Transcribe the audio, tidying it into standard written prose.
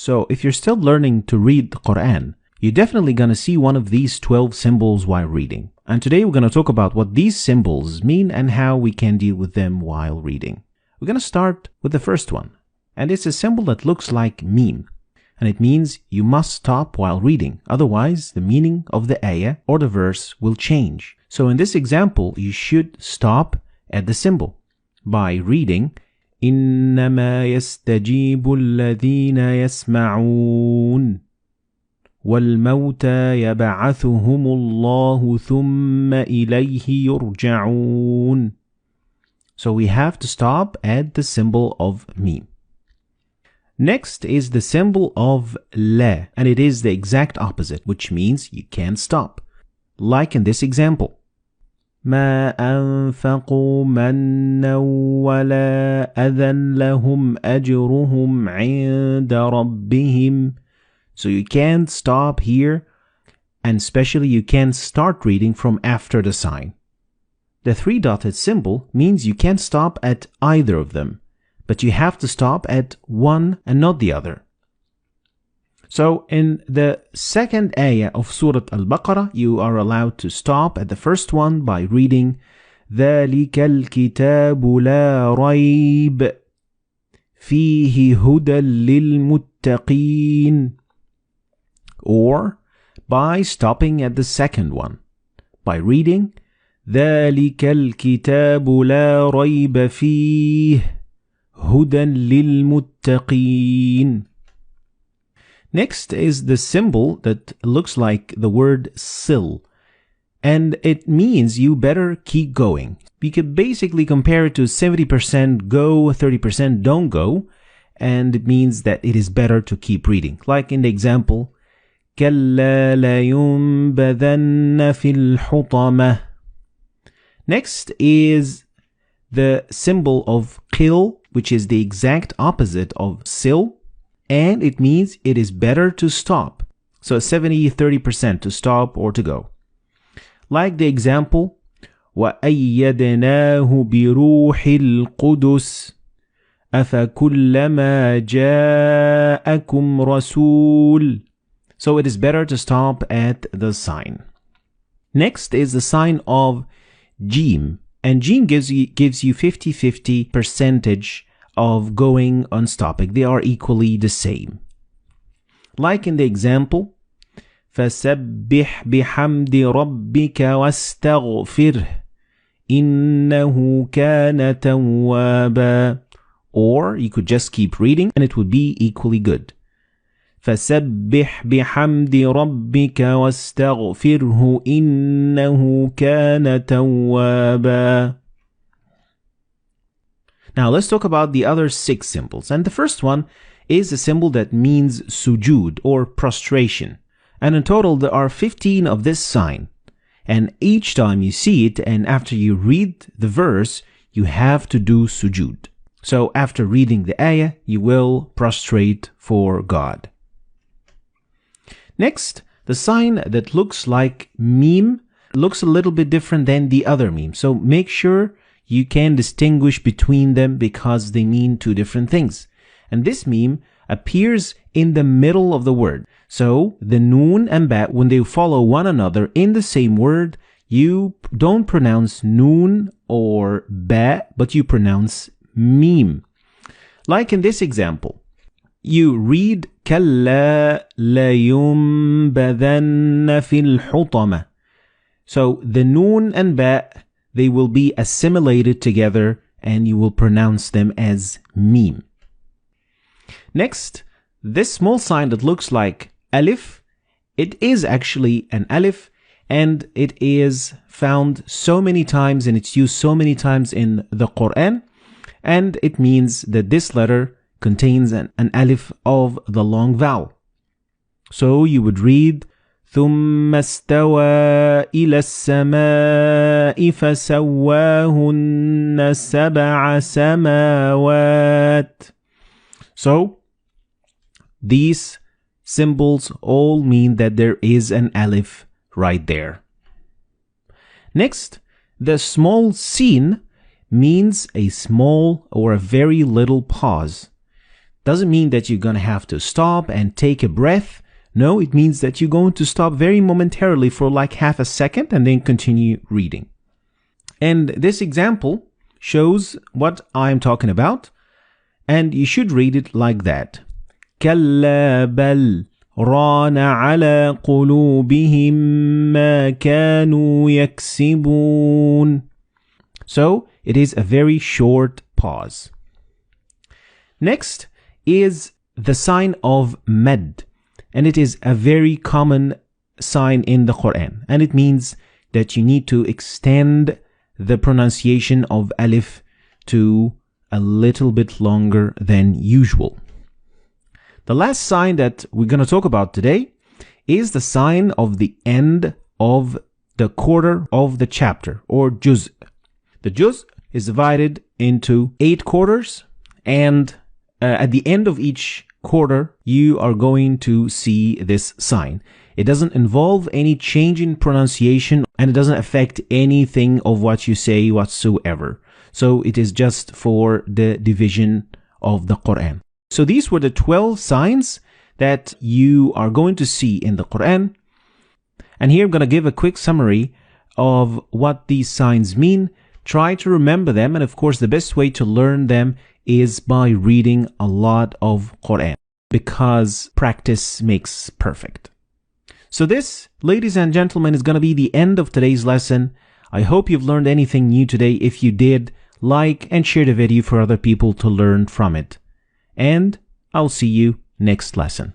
So if you're still learning to read the Quran, you're definitely going to see one of these 12 symbols while reading. And today we're going to talk about what these symbols mean and how we can deal with them while reading. We're going to start with the first one. And it's a symbol that looks like meme. And it means you must stop while reading. Otherwise, the meaning of the ayah or the verse will change. So in this example, you should stop at the symbol by reading إنما يستجيب الذين يسمعون والموتى يبعثهم الله ثم إليه يرجعون. So we have to stop at the symbol of meme. Next is the symbol of la, and it is the exact opposite, which means you can't stop. Like in this example. ما أنفقوا منا ولا أذى لهم أجرهم عند ربهم. So you can't stop here, and especially you can't start reading from after the sign. The three-dotted symbol means you can't stop at either of them, but you have to stop at one and not the other. So in the second ayah of Surah Al-Baqarah, you are allowed to stop at the first one by reading ذَلِكَ الْكِتَابُ لَا رَيْبَ فِيهِ هُدًى لِلْمُتَّقِينَ, or by stopping at the second one by reading ذَلِكَ الْكِتَابُ لَا رَيْبَ فِيهِ هُدًى لِلْمُتَّقِينَ. Next is the symbol that looks like the word sil, and it means you better keep going. We could basically compare it to 70% go, 30% don't go, and it means that it is better to keep reading. Like in the example, كَلَّا لَيُنبَذَنَّ فِي الْحُطَمَةِ. Next is the symbol of qil, which is the exact opposite of sil, and it means it is better to stop. So 70-30% to stop or to go. Like the example, وَأَيَّدْنَاهُ بِرُوحِ الْقُدُسِ أَفَكُلَّمَا جَاءَكُمْ رَسُولٌ. So it is better to stop at the sign. Next is the sign of Jim. And Jim gives you 50-50 percentage of going on stopping. They are equally the same. Like in the example, فَسَبِّحْ بِحَمْدِ رَبِّكَ وَاسْتَغْفِرْهِ إِنَّهُ كَانَ تَوَّابًا. Or you could just keep reading and it would be equally good. فَسَبِّحْ بِحَمْدِ رَبِّكَ وَاسْتَغْفِرْهُ إِنَّهُ كَانَ تَوَّابًا. Now let's talk about the other 6 symbols. And the first one is a symbol that means sujud or prostration. And in total there are 15 of this sign. And each time you see it and after you read the verse, you have to do sujud. So after reading the ayah, you will prostrate for God. Next, the sign that looks like meme looks a little bit different than the other meme. So make sure you can distinguish between them because they mean 2 different things. And this meme appears in the middle of the word. So the noon and ba, when they follow one another in the same word, you don't pronounce noon or ba, but you pronounce meme. Like in this example, you read كَلَّا لَيُنبَذَنَّ فِي الْحُطَمَةِ. So the noon and ba, they will be assimilated together and you will pronounce them as meme. Next, this small sign that looks like alif, it is actually an alif and it is found so many times and it's used so many times in the Quran, and it means that this letter contains an alif of the long vowel. So you would read ثم استوى إلى السماء فسواهن سبع سماوات. So these symbols all mean that there is an alif right there. Next, the small sin means a small or a very little pause. doesn't mean that you're going to have to stop and take a breath. No, it means that you're going to stop very momentarily for like half a second and then continue reading. And this example shows what I'm talking about, and you should read it like that. كلا بل ران على قلوبهم ما كانوا يكسبون. So it is a very short pause. Next is the sign of mad, and it is a very common sign in the Quran, and it means that you need to extend the pronunciation of alif to a little bit longer than usual. The last sign that we're going to talk about today is the sign of the end of the quarter of the chapter, or juz. The juz is divided into 8 quarters, and at the end of each quarter, you are going to see this sign. It doesn't involve any change in pronunciation, and it doesn't affect anything of what you say whatsoever. So it is just for the division of the Quran. So these were the 12 signs that you are going to see in the Quran. And here I'm going to give a quick summary of what these signs mean. Try to remember them, and of course the best way to learn them is by reading a lot of Quran, because practice makes perfect. So this, ladies and gentlemen, is going to be the end of today's lesson. I hope you've learned anything new today. If you did, like and share the video for other people to learn from it. And I'll see you next lesson.